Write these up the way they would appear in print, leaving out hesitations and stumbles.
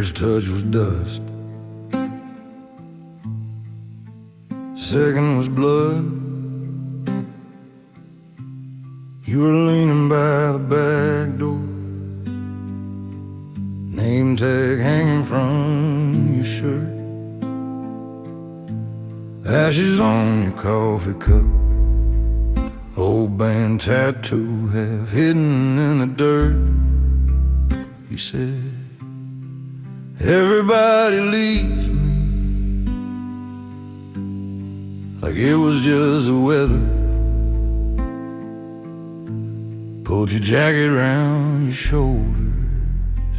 First touch was dust, second was blood. You were leaning by the back door, name tag hanging from your shirt, ashes on your coffee cup, old band tattoo half hidden in the dirt. You said, everybody leaves me, like it was just the weather. Pulled your jacket around your shoulders,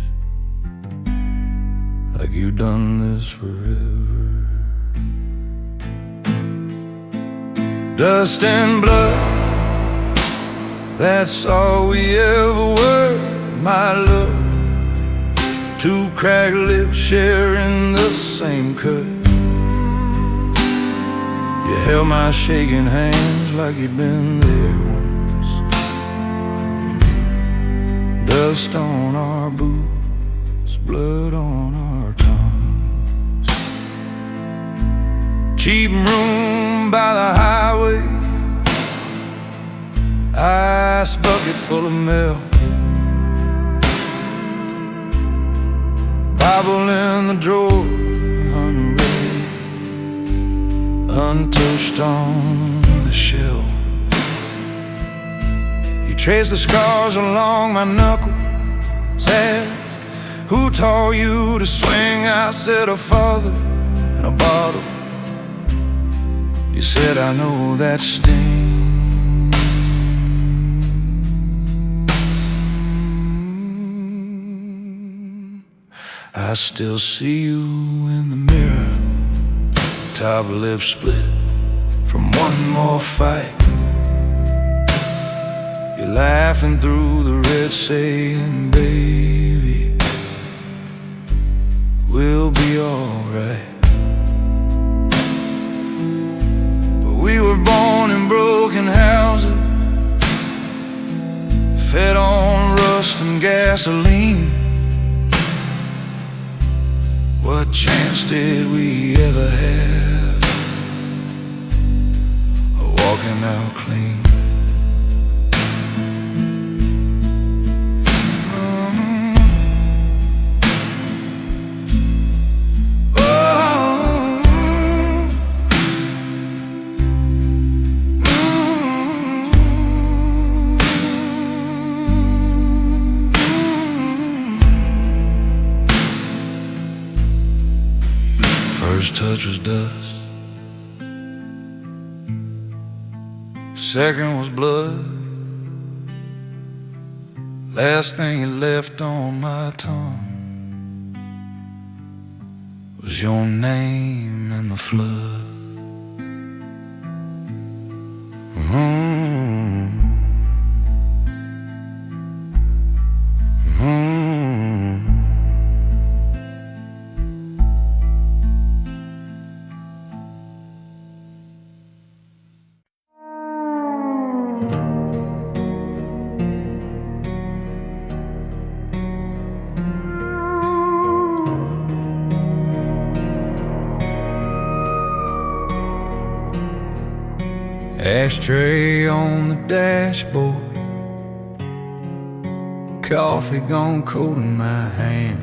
like you've done this forever. Dust and blood, that's all we ever were, my love. Two cracked lips sharing the same cut. You held my shaking hands like you'd been there once. Dust on our boots, blood on our tongues. Cheap room by the highway, ice bucket full of milk, Bible in the drawer, unread, untouched on the shelf. You trace the scars along my knuckles, asked, who taught you to swing? I said, a father and a bottle. You said, I know that sting. I still see you in the mirror, top lip split from one more fight. You're laughing through the red, saying, baby, we'll be alright. But we were born in broken houses, fed on rust and gasoline. What chance did we ever have of walking out clean? First touch was dust, second was blood. Last thing you left on my tongue was your name in the flood. Ashtray on the dashboard, coffee gone cold in my hand.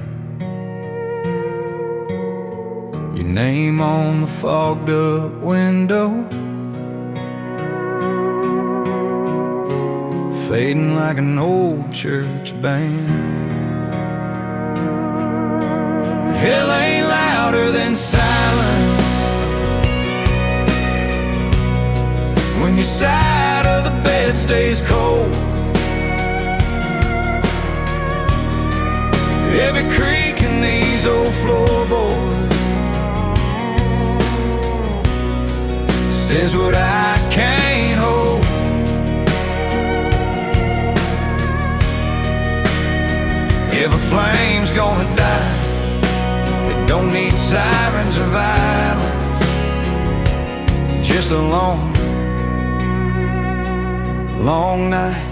Your name on the fogged up window, fading like an old church band. Hell ain't louder than silence when your side of the bed stays cold. Every creak in these old floorboards says what I can't hold. If a flame's gonna die, it don't need sirens or violence, just a long night.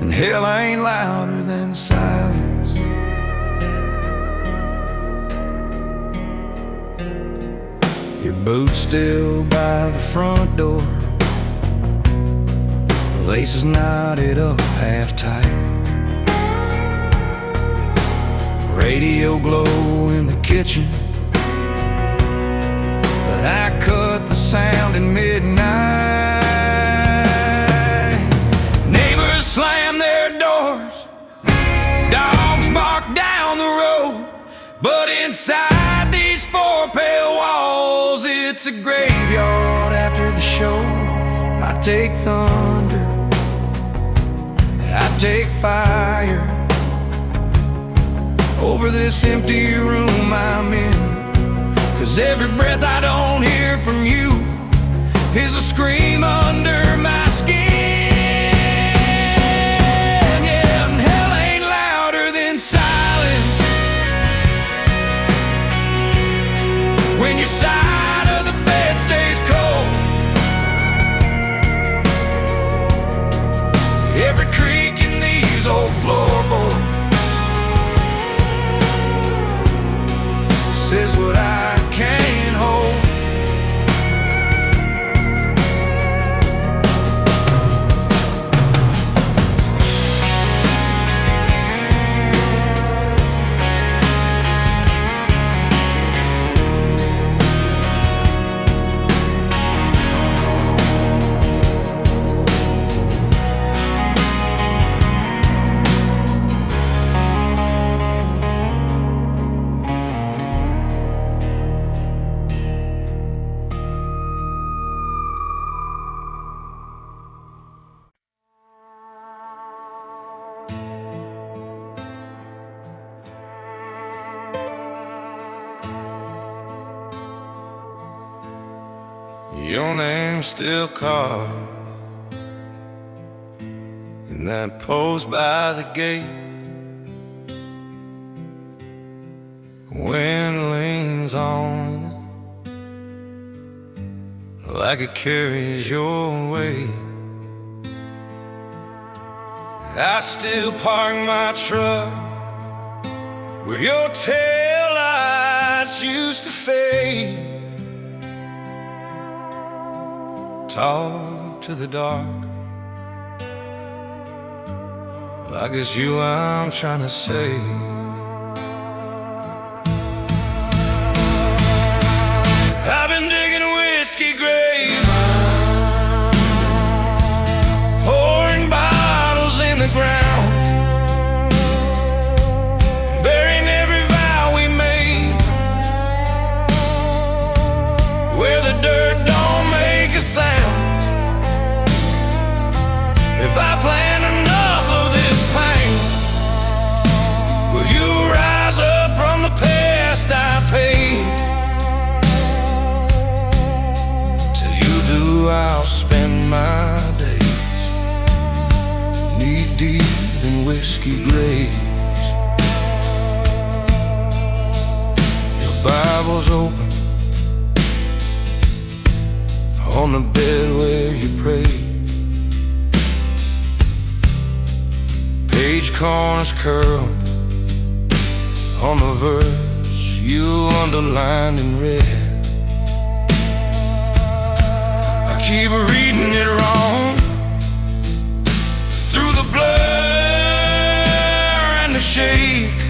And hell ain't louder than silence Your boots still by the front door, laces knotted up half tight. Radio glow in the kitchen, but I cut the sound in midnight. Neighbors slam their doors, dogs bark down the road, but inside these four pale walls, it's a graveyard after the show. I take thunder, I take fire over this empty room I'm in, 'cause every breath I don't hear from you is a scream under my skin. Yeah, and hell ain't louder than silence when your side of the bed stays cold. Every creak in these old floorboards says what I can't hold. Your name's still carved in that post by the gate. Wind leans on like it carries your weight. I still park my truck where your taillights used to fade. Talk to the dark like it's you I'm trying to save. I've been digging whiskey graves, pouring bottles in the ground, burying every vow we made where the dirt don't make a sound. If I plan enough of this pain, will you rise up from the past I paid? Till you do, I'll spend my days knee deep in whiskey graves. Your Bible's open on the bed where you pray. Page corners curled on the verse you underlined in red. I keep reading it wrong through the blur and the shake.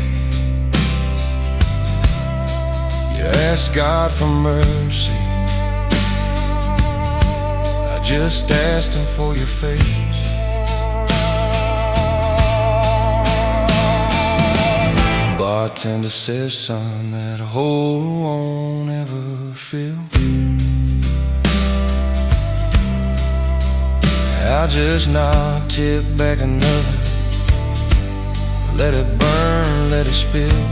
You ask God for mercy, I just asked him for your face. Bartender says, son, that hole won't ever fill. I'll just not tip back another, let it burn, let it spill.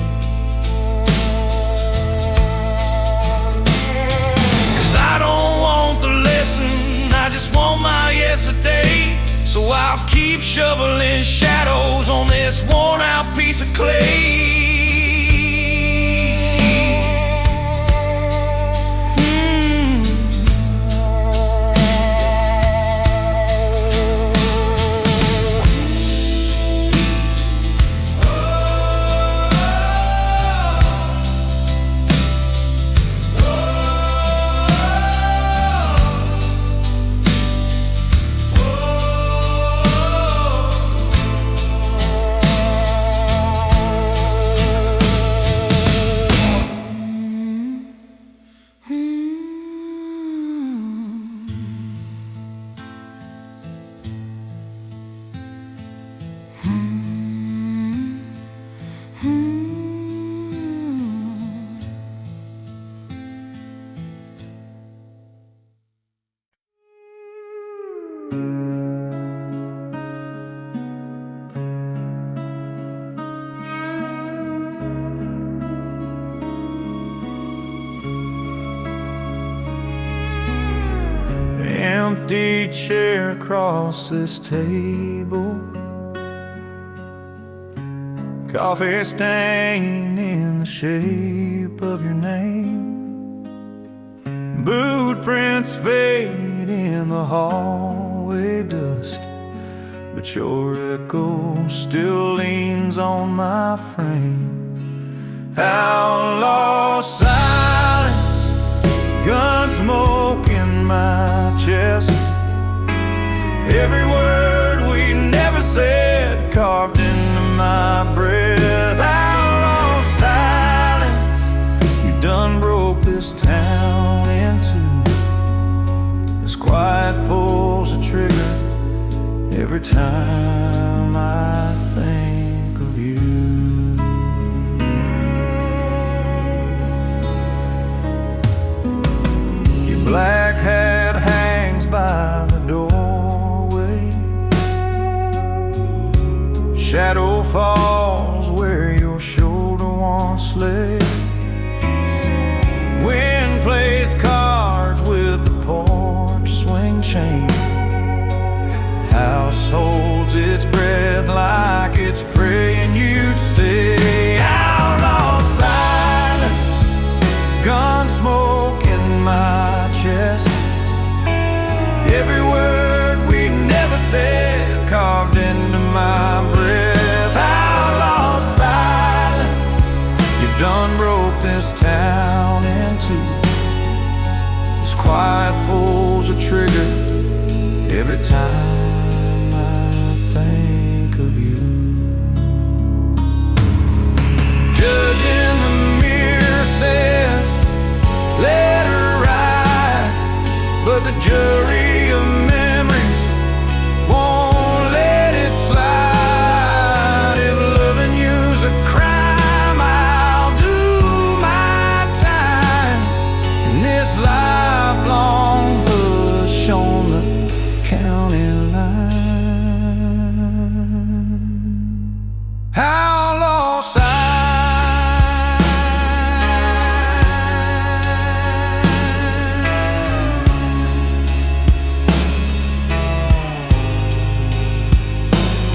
'Cause I don't want the lesson, I just want my yesterday. So I'll keep shoveling shadows on this worn out piece of clay. empty chair across this table, coffee stain in the shape of your name, boot prints fade in the hallway dust, but your echo still leans on my frame. Outlaw silence, gun smoke in my chest, every word we never said carved into my breath. Outlaw silence, you done broke this town in two. This quiet pulls a trigger every time I think of you. Your black hat hangs by the doorway, shadow falls where your shoulder once lay. Wind plays cards with the porch swing chain. House holds its breath like it's praying you'd stay. Outlaw silence, gun smoke in my chest, every word we never said carved into my breath. Outlaw silence, you done broke this town in two. This quiet pulls a trigger every time of you. Judge in the mirror says, let her ride, but the jury of memories won't let it slide. If loving you's a crime, I'll do my time in this lifelong hush on the county line. Outlaw silence,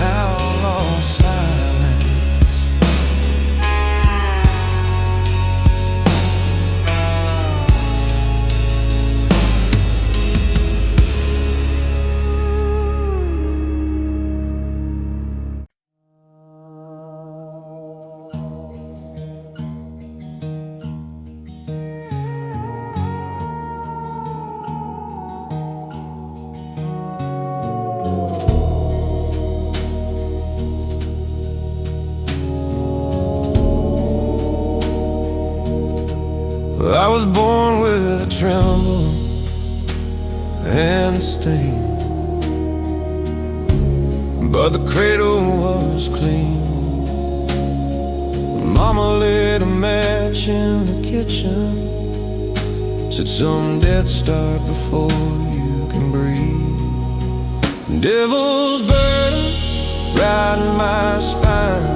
outlaw silence. I was born with a tremble and stain, but the cradle was clean. Mama lit a match in the kitchen, said some dead start before you can breathe. Devil's burden riding my spine,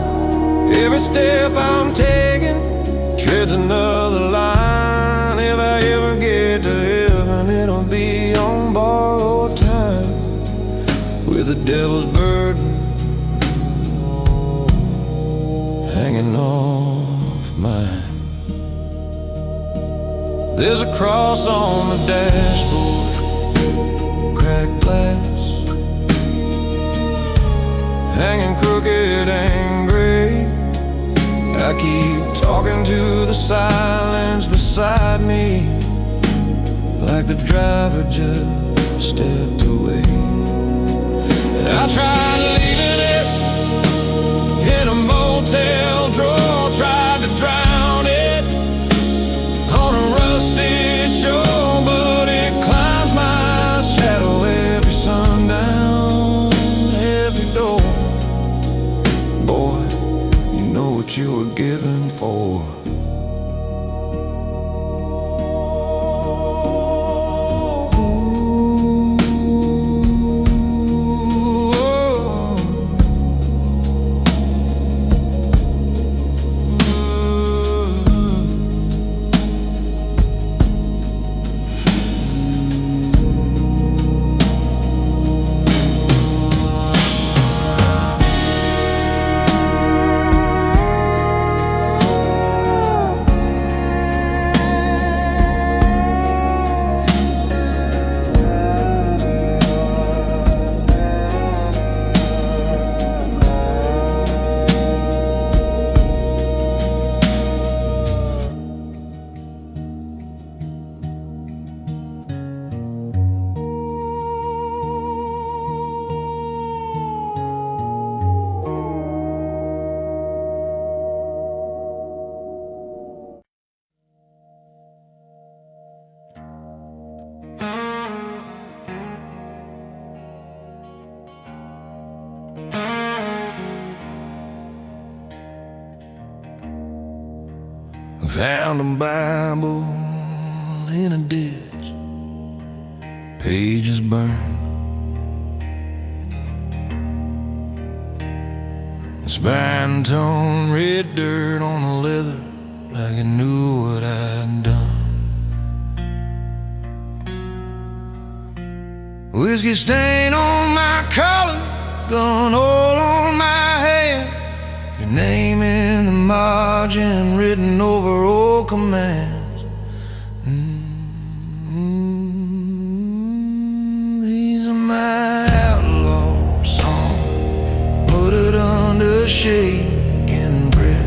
every step I'm taking treads another line. If I ever get to heaven, it'll be on borrowed time, with the devil's burden hanging off mine. There's a cross on the dashboard, cracked glass, hanging crooked and gray. I keep talking to the silence beside me, like the driver just stepped away. I tried leaving it in a motel drawer, tried to drown it on a rusty shore, but it climbs my shadow every sundown, every door. Boy, you know what you were given for. Ooh, oh. Found a Bible in a ditch, pages burned. Spine tone, red dirt on the leather, like it knew what I'd done. Whiskey stain on my collar, gun all on my hand, your name in the margin written over old commands. These are my outlaw songs, muttered under shaking breath.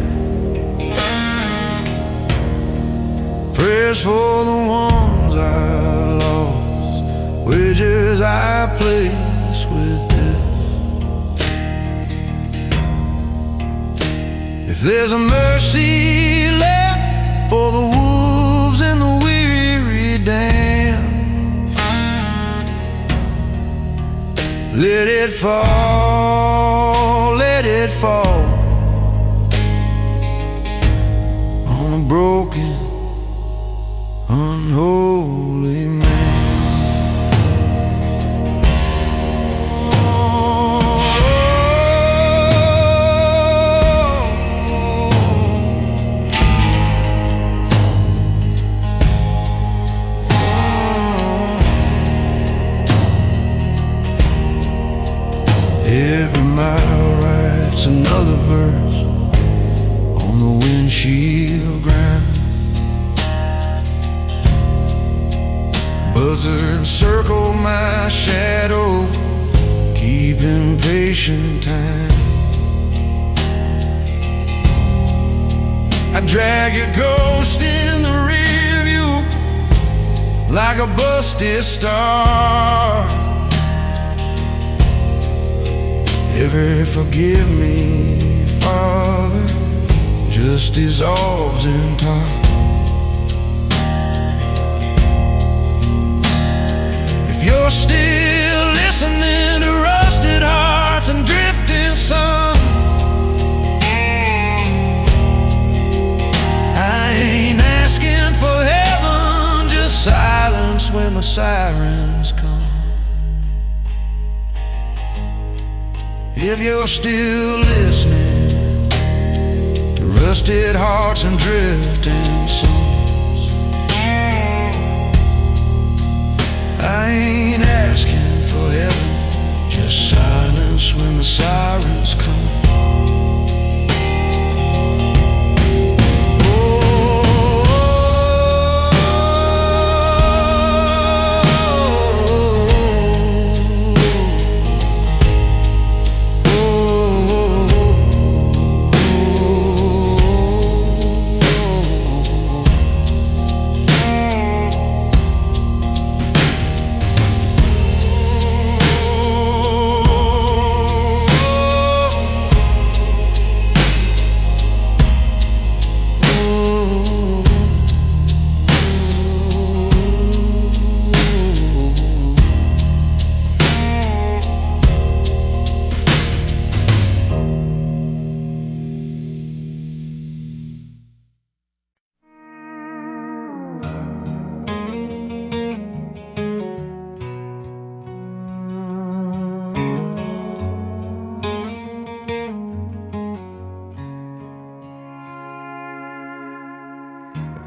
Prayers for the ones I lost, wagers I place with death. If there's a mercy left for the wolves and the weary damned, let it fall, let it fall on a broken, unholy man. Every mile writes another verse on the windshield ground. Buzzards circle my shadow, keeping patient time. I drag your ghost in the rear view like a busted star. Ever forgive me, Father, just dissolves in time. If you're still listening to rusted hearts and drifting sun, I ain't asking for heaven, just silence when the sirens come. If you're still listening to rusted hearts and drifting songs, I ain't asking for heaven, just silence when the sirens come.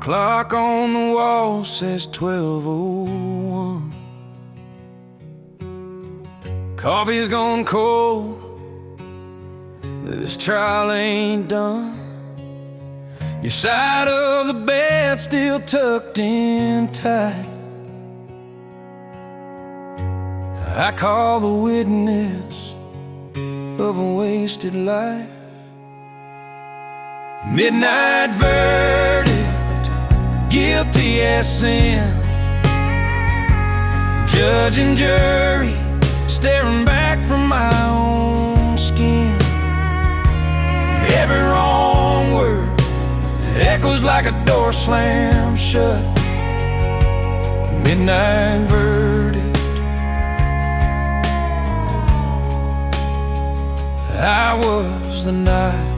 Clock on the wall says 12:01. Coffee's gone cold, this trial ain't done. Your side of the bed still tucked in tight. I call the witness of a wasted life. Midnight verdict, guilty as sin. Judge and jury staring back from my own skin. Every wrong word echoes like a door slammed shut. Midnight verdict, I was the night.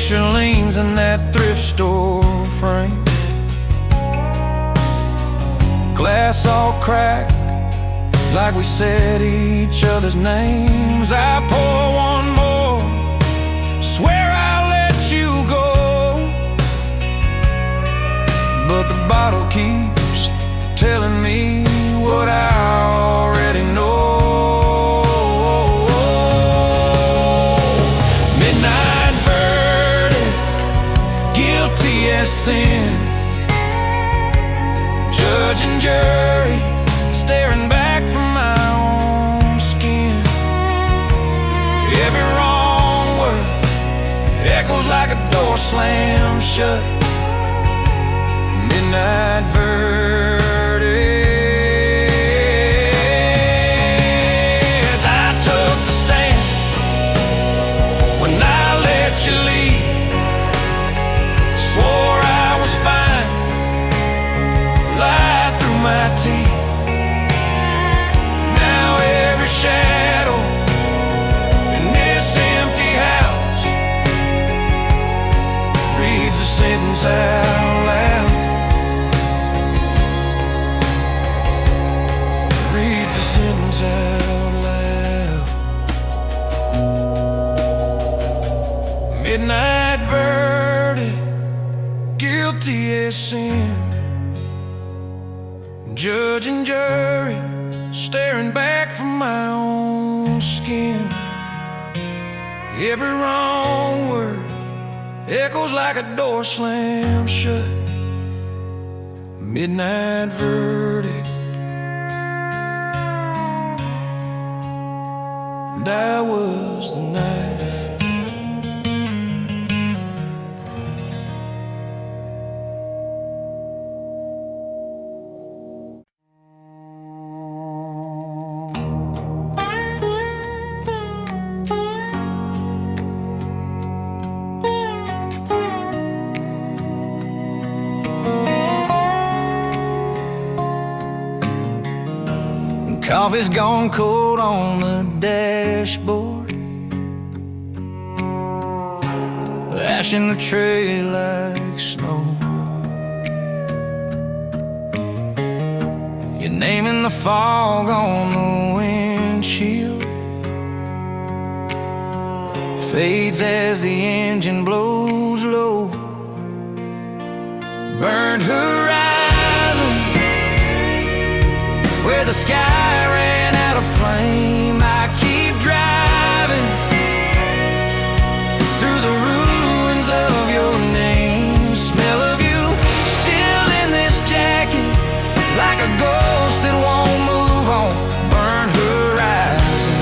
picture leans in that thrift store frame. Glass all cracked, like we said each other's names. I pour one more, swear I'll let you go, but the bottle keeps telling me what I already know. Midnight verdict, guilty as sin. Judge and jury staring back from my own skin. Every wrong word echoes like a door slammed shut. Midnight verdict. I took the stand when I let you leave. Swore I was fine, lied through my teeth. Now every shadow in this empty house reads a sentence out loud. Reads a sentence out loud. Midnight verdict, guilty as sin. Judge and jury staring back from my own skin. Every wrong word echoes like a door slammed shut. Midnight verdict. And I was the knife. Coffee's gone cold on the dashboard, ash in the tray like snow. Your name in the fog on the windshield fades as the engine blows low. Burned horizon, where the sky ran out of flame. I keep driving through the ruins of your name. Smell of you still in this jacket, like a ghost that won't move on. Burned horizon,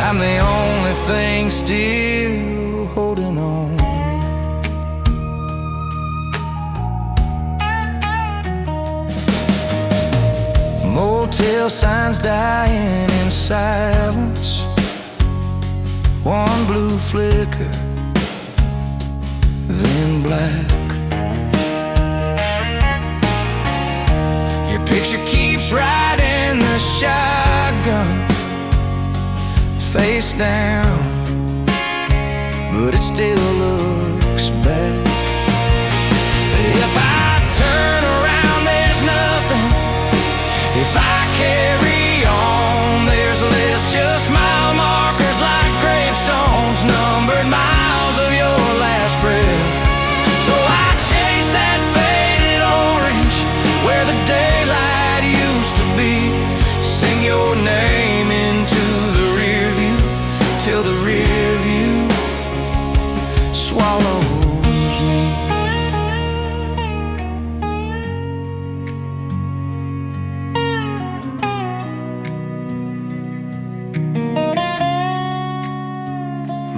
I'm the only thing still holding on. Motel signs dying in silence. One blue flicker, then black. Your picture keeps riding the shotgun, face down, but it still looks back. If I turn around, there's nothing. If I carry on, there's less, just mile markers like gravestones, numbered miles of your last breath. So I chase that faded orange where the daylight used to be. Sing your name into the rear view till the rear view swallows me.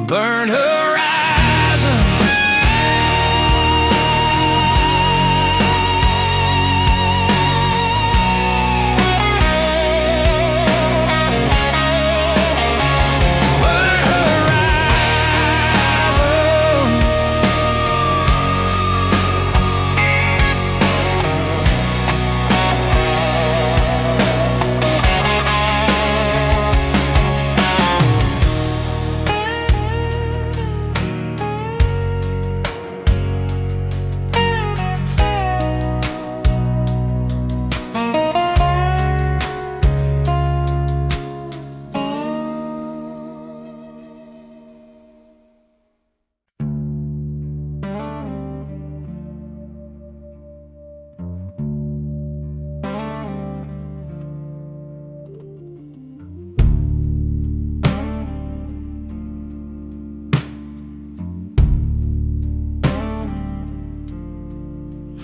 Burn horizon, burn horizon.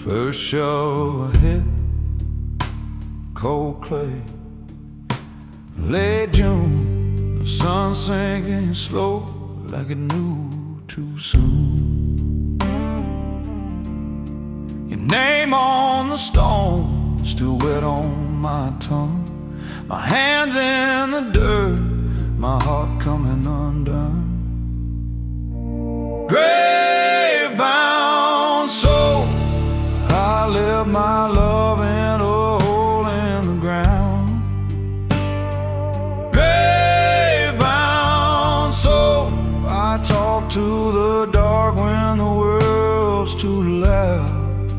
First show ahead, cold clay. Late June, the sun sinking slow like it knew too soon. Your name on the stone, still wet on my tongue. My hands in the dirt, my heart coming undone. Grave-bound soul, I left my love in a hole in the ground. Grave-bound soul, I talk to the dark when the world's too loud.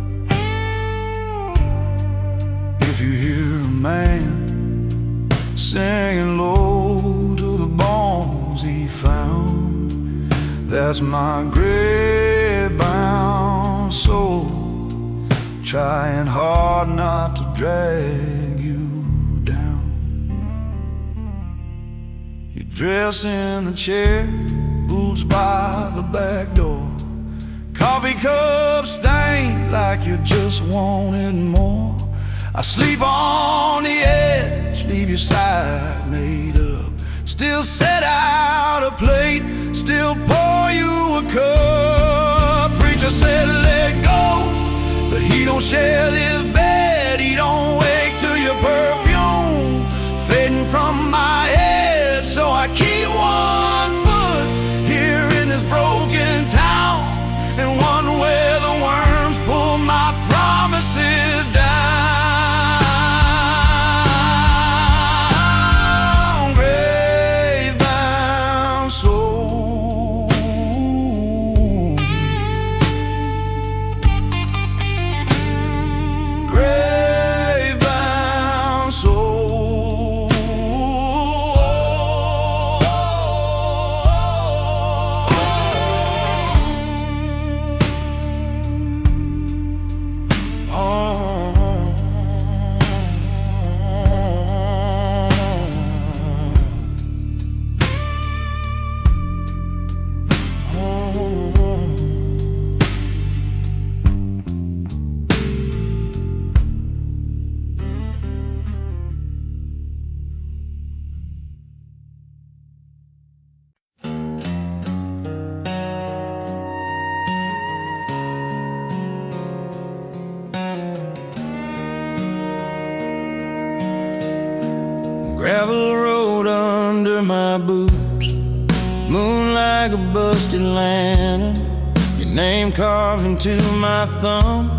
If you hear a man singing low to the bones he found, that's my grave-bound soul, trying hard not to drag you down. You dress in the chair, boots by the back door, coffee cup stained like you just wanted more. I sleep on the edge, leave your side made up, still set out a plate, still pour you a cup. Preacher said let go, but he don't share this bed. He don't wake to your perfume fading from my head. So I keep one foot here in this broken town, and one where the worms pull my promises down. Gravel road under my boots, moon like a busted lantern, your name carved into my thumb,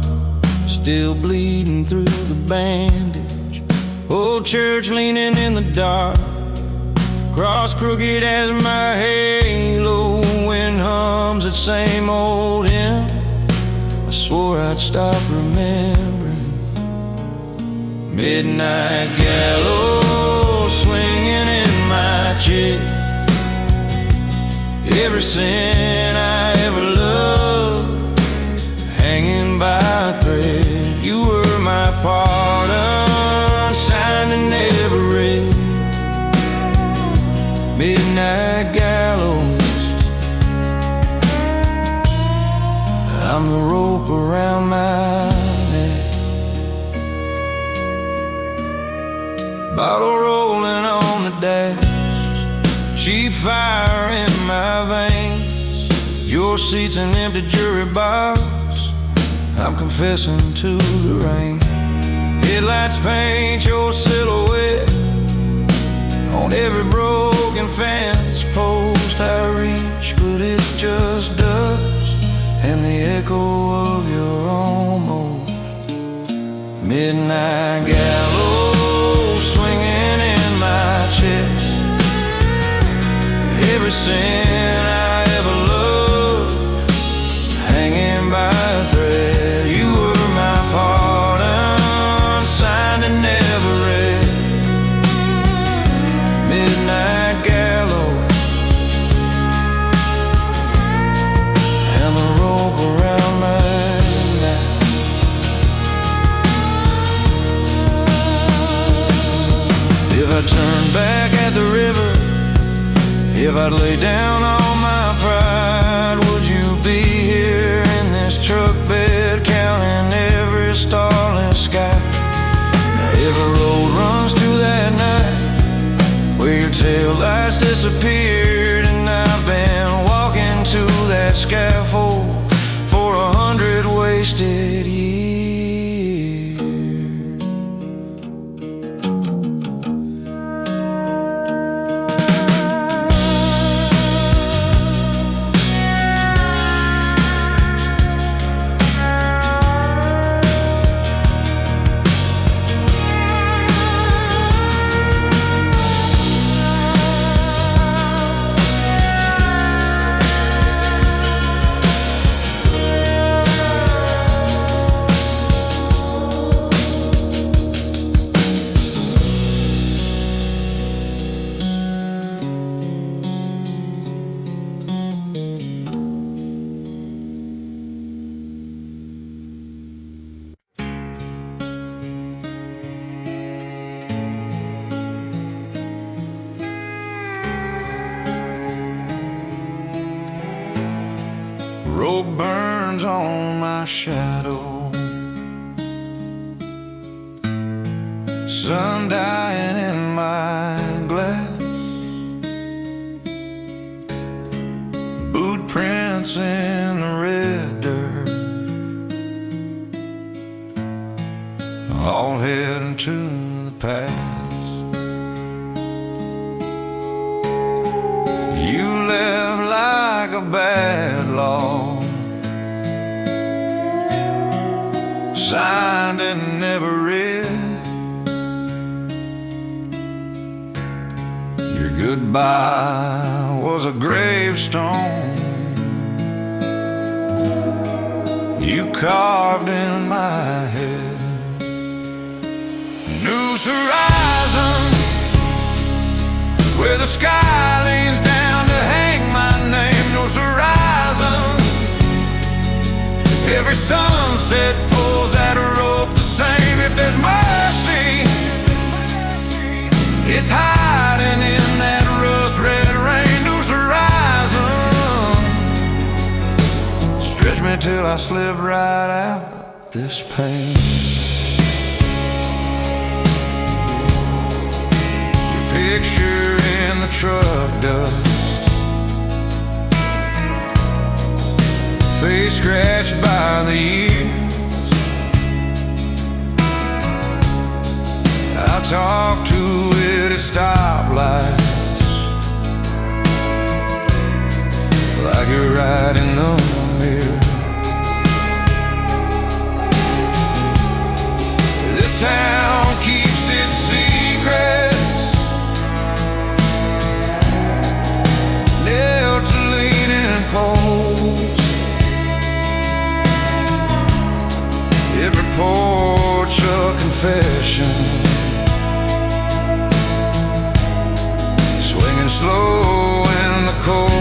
still bleeding through the bandage. Old church leaning in the dark, cross crooked as my halo, wind hums that same old hymn. I swore I'd stop remembering. Midnight gallows swinging in my chest, every sin I ever loved hanging by a thread. You were my pardon, signed and never read. Midnight gallows, I'm the rope around my neck, bottle rolling on the dash, cheap fire in my veins. Your seat's an empty jury box, I'm confessing to the rain. Headlights paint your silhouette on every broken fence post I reach, but it's just dust and the echo of your almost. Midnight gallows swinging in my chest, every sin I ever loved hanging by a thread. You were my pardon, signed and never read. Midnight gallows, and the rope around my neck. If I turned back at the river, if I'd lay down all my pride, would you be here in this truck bed counting every disappeared, and I've been walking to that scaffold for 100 wasted years. Rope burns on my shadow, sun dying in my glass, boot prints in the red dirt, all heading to the past. You left like a bad law, signed and never read. Your goodbye was a gravestone you carved in my head. New horizon, where the sky leans down to hang my name. New horizon, every sunset pulls that rope the same. If there's mercy, it's hiding in that rust-red rain. New horizon, stretch me till I slip right out this pain. Your picture in the truck dust, face scratched by the years. I talk to it at stoplights, like you're right in the mirror. This town keeps its secrets nailed to leaning poles. Every porch a confession, swinging slow in the cold.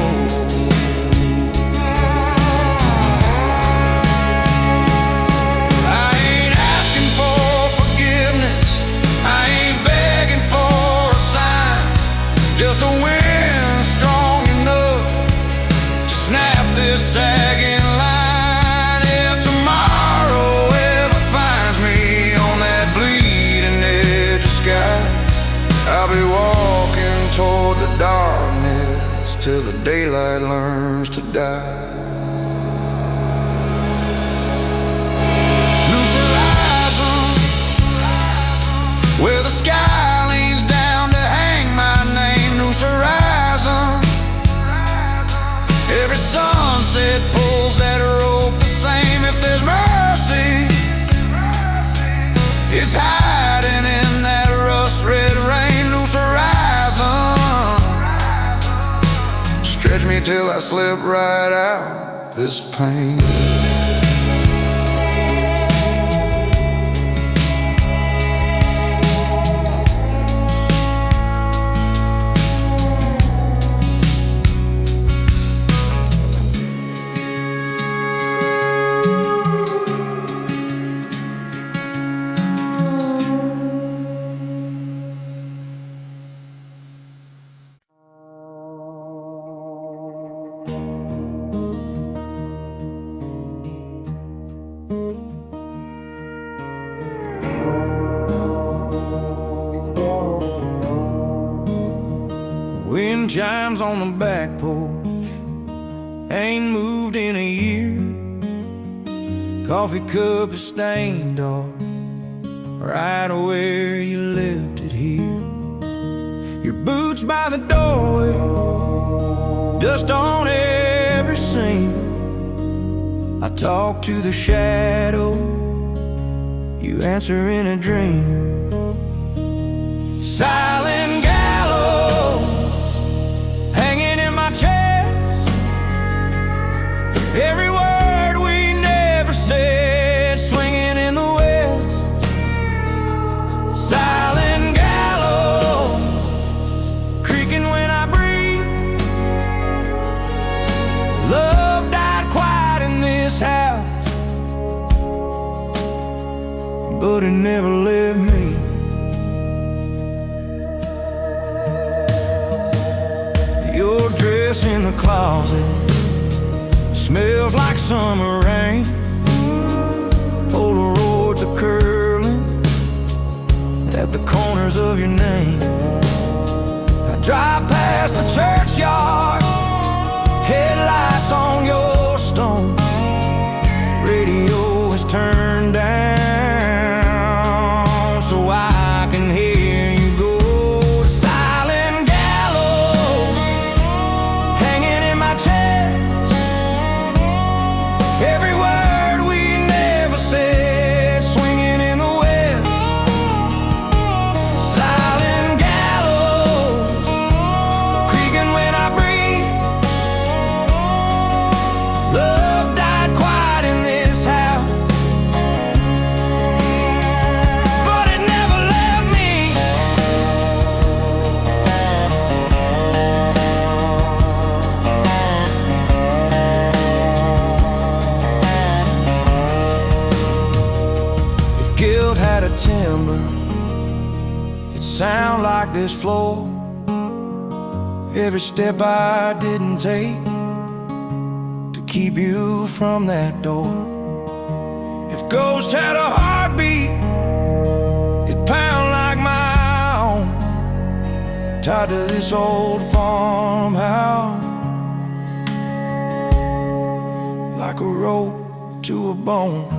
I ain't asking for forgiveness, I ain't begging for a sign, just a wind strong enough to snap this sagging line. I'll be walking toward the darkness till the daylight learns to die. New horizon, where the sky leans down to hang my name. New horizon, every sunset pulls that rope the same. If there's mercy, it's hiding in that rust-red rain. Horizon, stretch me till I slip right out this pain. Train chimes on the back porch, ain't moved in a year. Coffee cup is stained dark, right where you left it here. Your boots by the doorway, dust on every seam. I talk to the shadow, you answer in a dream. Silent gallows hanging in my chest, every word we never said swinging in the west. Silent gallows creaking when I breathe. Love died quiet in this house, but it never left me. Your dress in the closet smells like summer rain. Polaroids are curling at the corners of your name. I drive past the churchyard, headlights on your stone. Radio is turned down so I can hear you go. Silent gallows hanging in my chest, every word we never said swinging in the west. Silent gallows creaking when I breathe. Love died quiet in this house, but it never left me. If guilt had a timbre, it'd sound like this floor. Every step I didn't take to keep you from that door. If ghosts had a heartbeat, it'd pound like my own, tied to this old farmhouse like a rope to a bone.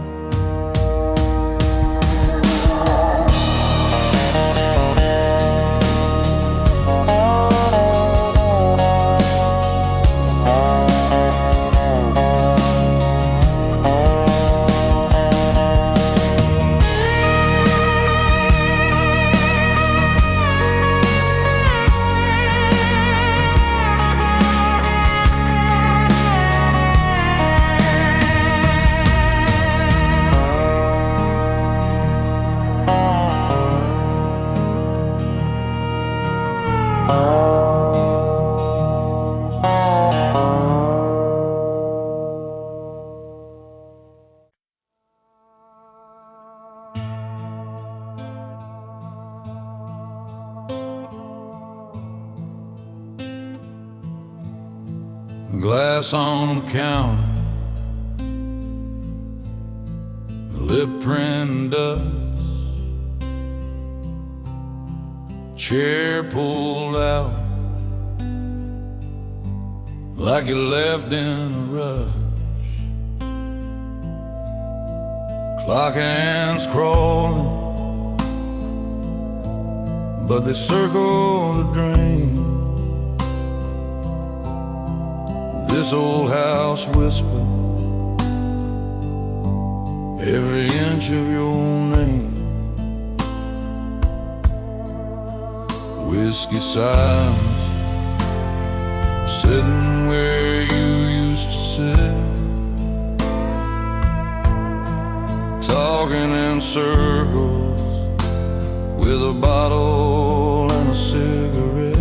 Glass on the counter, lip print dust, chair pulled out like you left in a rush. Clock hands crawling, but they circle the drain. This old house whisper every inch of your name. Whiskey silence, sitting where you used to sit, talking in circles with a bottle and a cigarette.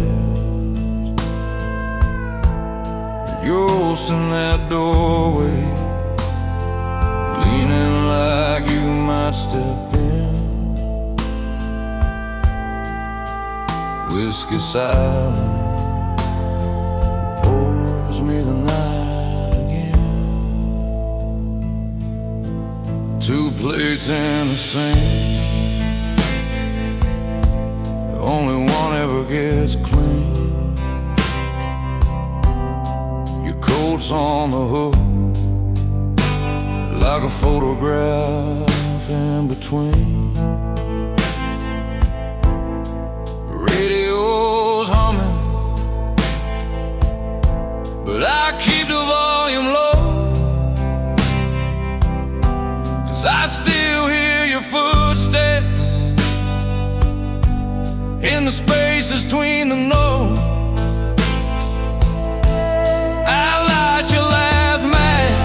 You're in that doorway, leaning like you might step in. Whiskey silent pours me the night again. 2 plates in the sink, only one ever gets clean. on the hook, like a photograph in between. Radio's humming, but I keep the volume low, 'cause I still hear your footsteps in the spaces between the notes. I light your last match,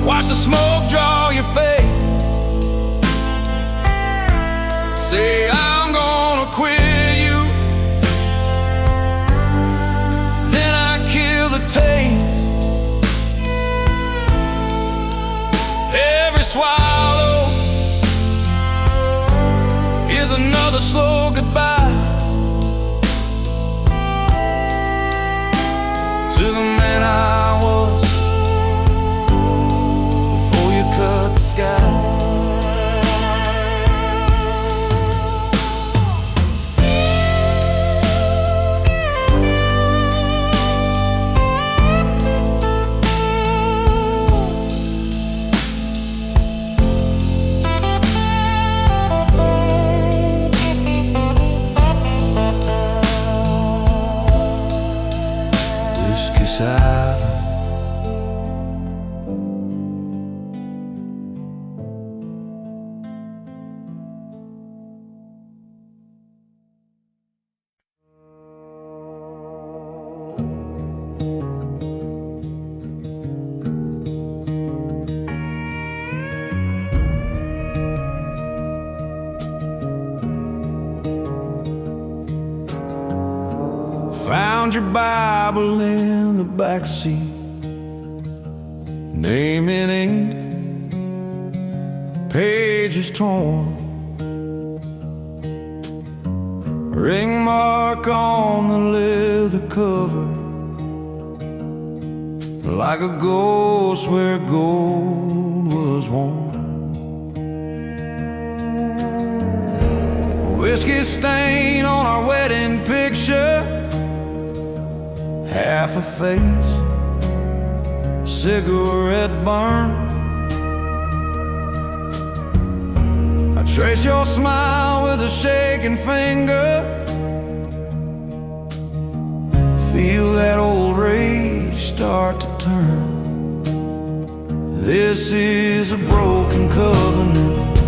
watch the smoke draw your face, say I'm gonna quit you, then I kill the taste. Every swallow is another slow goodbye to the man I was before you cut the sky. Found your Bible in the backseat, name in ink, pages torn, ring mark on the leather cover, like a ghost where gold was worn. Whiskey stain on our wedding picture, half a face, cigarette burn. I trace your smile with a shaking finger, feel that old rage start to turn. This is a broken covenant,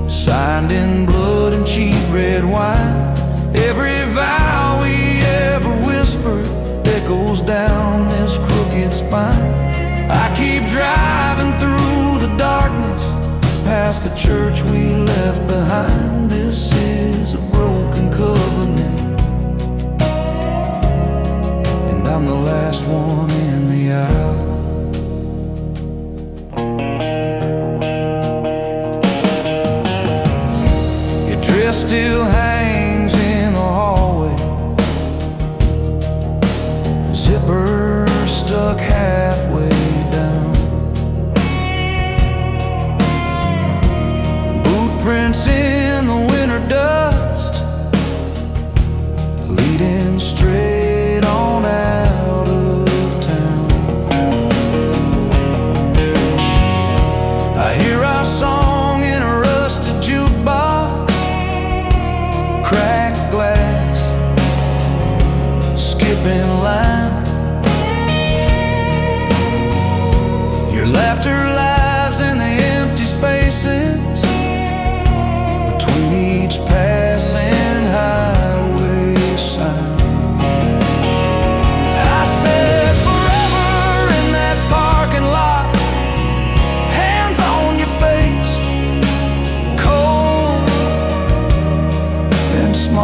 signed in blood and cheap red wine. Every vow we ever whispered echoes down this crooked spine. I keep driving through the darkness, past the church we left behind. This is a broken covenant, and I'm the last one in the aisle. Your dress still hangs in the hallway, zipper stuck halfway down, boot prints in the winter dust, leading straight on out of town. I hear our song in a rusted jukebox, cracked glass, skipping line. Laughter lives in the empty spaces between each passing highway sign. I said forever in that parking lot, hands on your face, cold and small.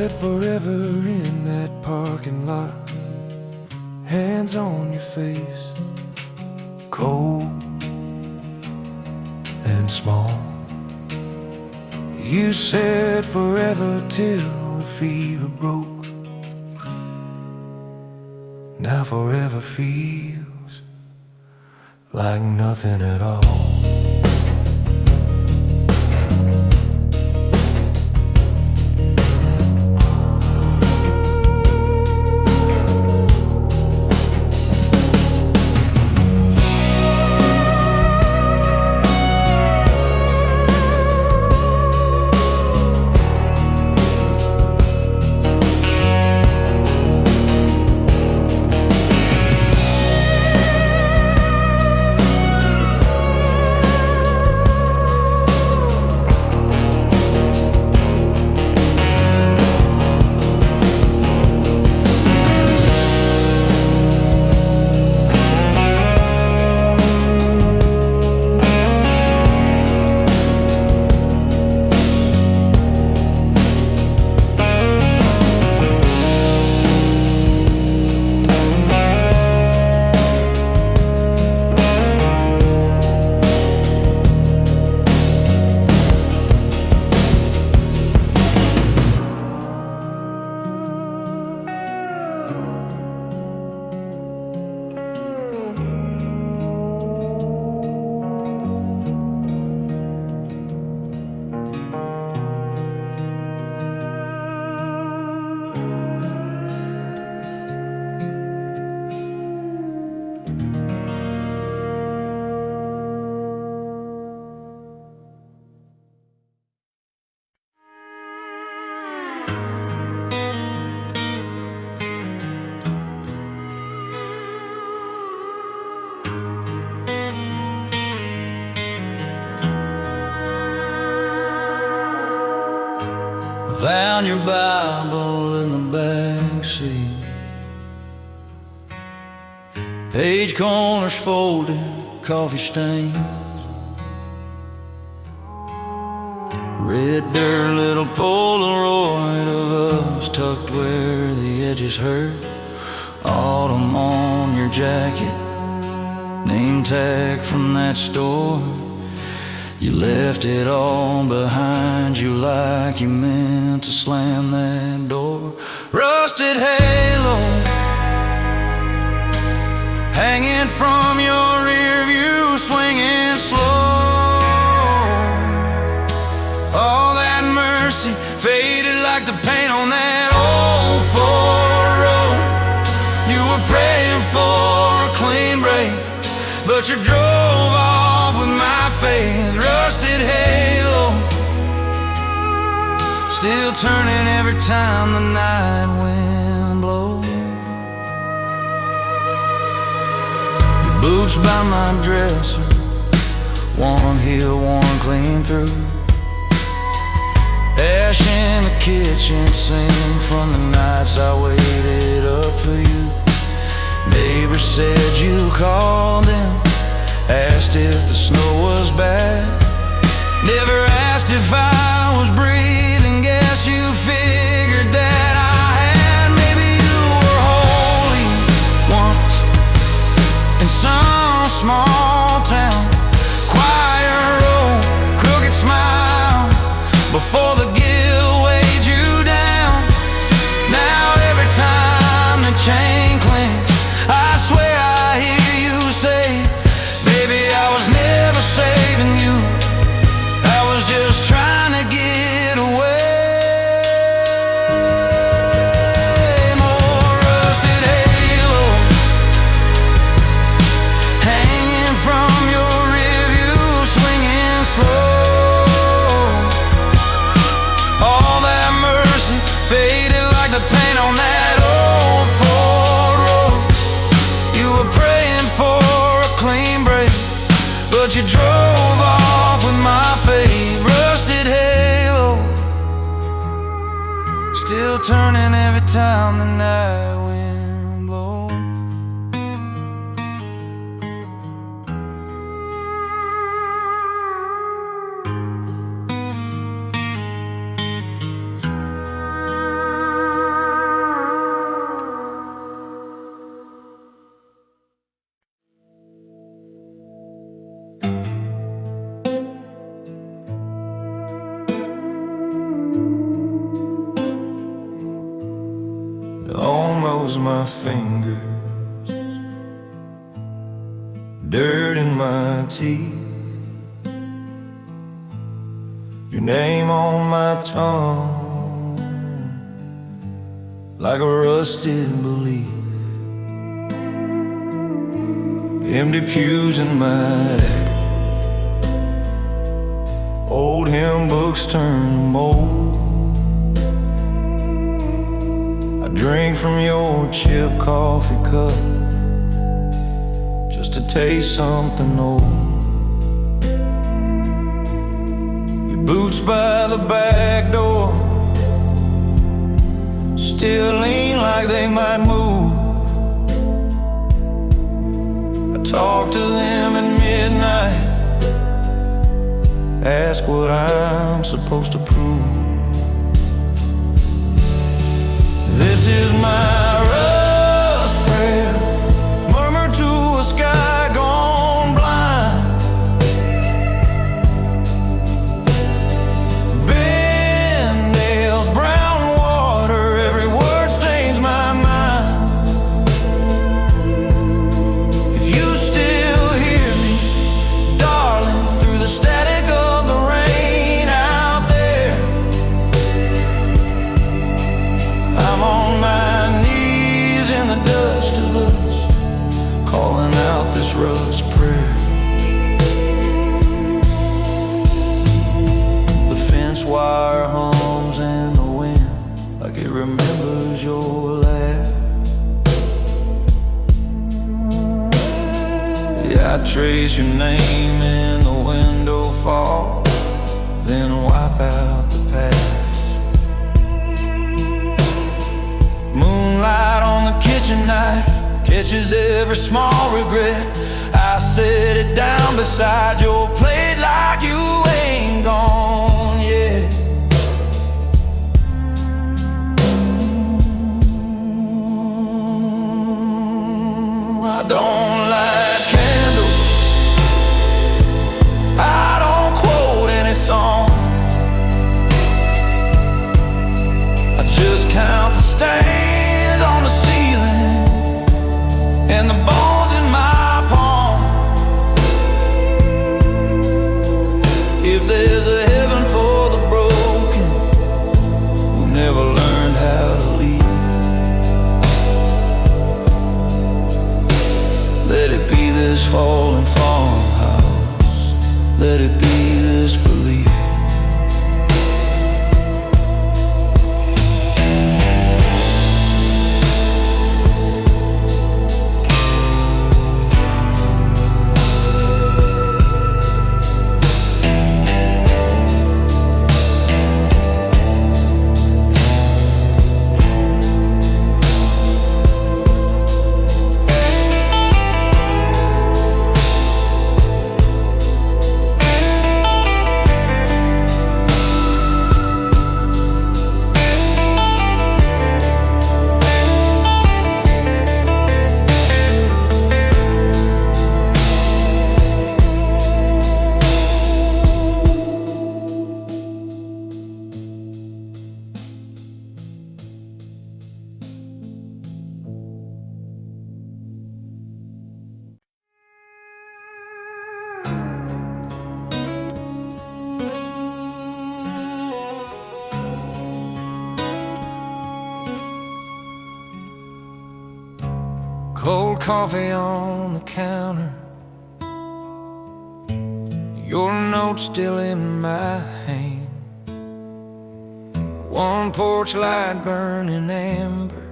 said forever in that parking lot, hands on your face, cold and small. You said forever till the fever broke. Now forever feels like nothing at all. Found your Bible in the back seat, page corners folded, coffee stains, red dirt little Polaroid of us tucked where the edges hurt. Autumn on your jacket, name tag from that store. You left it all behind you like you meant to slam that door. Rusted halo hanging from your rear view, swinging slow. All that mercy faded like the paint on that old Ford road. You were praying for a clean break, but you drove off with my faith. Rusted halo, still turning every time the night wind blows. Your boots by my dresser, one heel worn clean through. Ash in the kitchen sink from the nights I waited up for you. Neighbors said you called them, asked if the snow was bad. Never asked if I was breathing. Guess you figured that I had. Maybe you were holy once in some small town, quiet road, crooked smile before the guilt weighed you down. Now every time the chain clinks, I swear I hear you say, baby, I was never saving you, I was just trying to get away. More rusted halo hanging from your rear view, swinging slow. All that mercy faded like the paint on that old Ford road. You were praying for a clean break, but you drove off with my fate. Rusted halo, still turning every time the night wind blows. my fingers, dirt in my teeth, your name on my tongue, like a rusted belief. Empty pews in my attic, old hymn books turn to mold. I drink from your chip coffee cup just to taste something old. Your boots by the back door still lean like they might move. Talk to them at midnight, ask what I'm supposed to prove. This is my rust prayer, murmur to a sky gone blind. Bend nails, brown water, every word stains my mind. Rust prayer. The fence wire hums in the wind like it remembers your laugh. Yeah, I trace your name in the window fall, then wipe out the past. Moonlight on the kitchen knife catches every small regret. I set it down beside your plate like you ain't gone yet. I don't light candles, I don't quote any song, I just count the stains on the ceiling and the bones in my palm. If there's a heaven for the broken who never learned how to leave, let it be this fallen farmhouse, let it be this belief. Cold coffee on the counter, your note still in my hand. One porch light burning amber,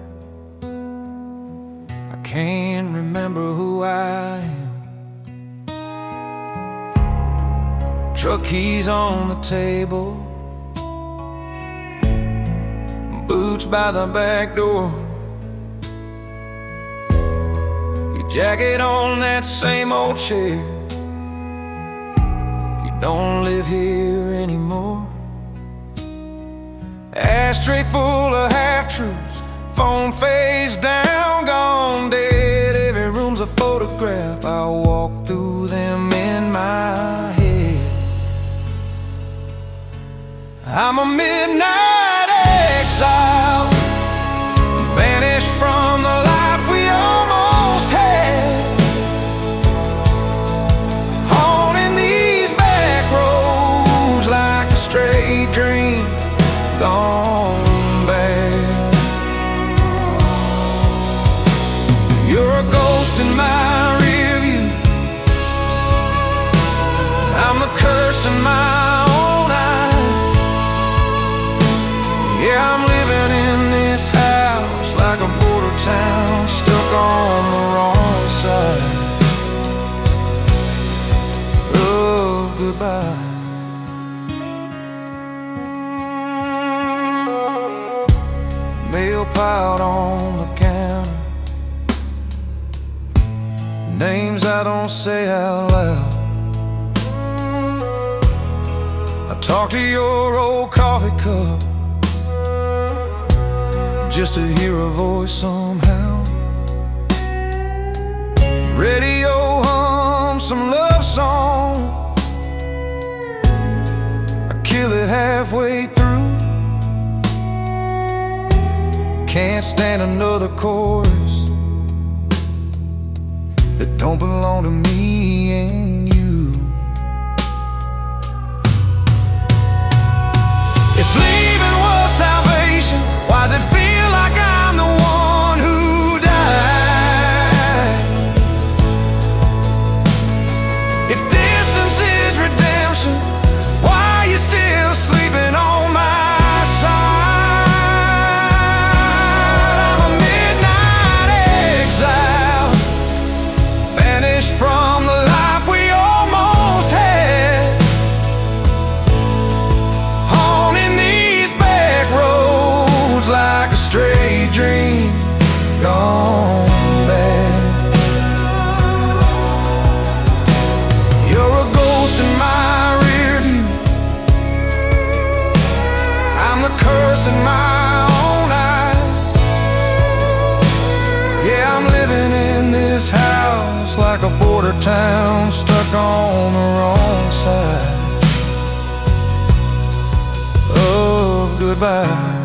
I can't remember who I am. Truck keys on the table, boots by the back door, jacket on that same old chair. You don't live here anymore. Ashtray full of half-truths, phone face down, gone dead. Every room's a photograph, I walk through them in my head. I'm a midnight exile, banished from the side. Mail piled on the counter, names I don't say out loud. I talk to your old coffee cup just to hear a voice somehow. Radio hum some love song, I kill it halfway through. Can't stand another chorus that don't belong to me and you. If leaving was salvation, why does it feel like I'm the one who died? If distance is redemption, why are you still sleeping on my from the life we almost had, haunting these back roads like a stray dream gone bad. You're a ghost in my rear view, I'm the curse in my own eyes. Yeah, I'm living in this house like a border town stuck on the wrong side of goodbye.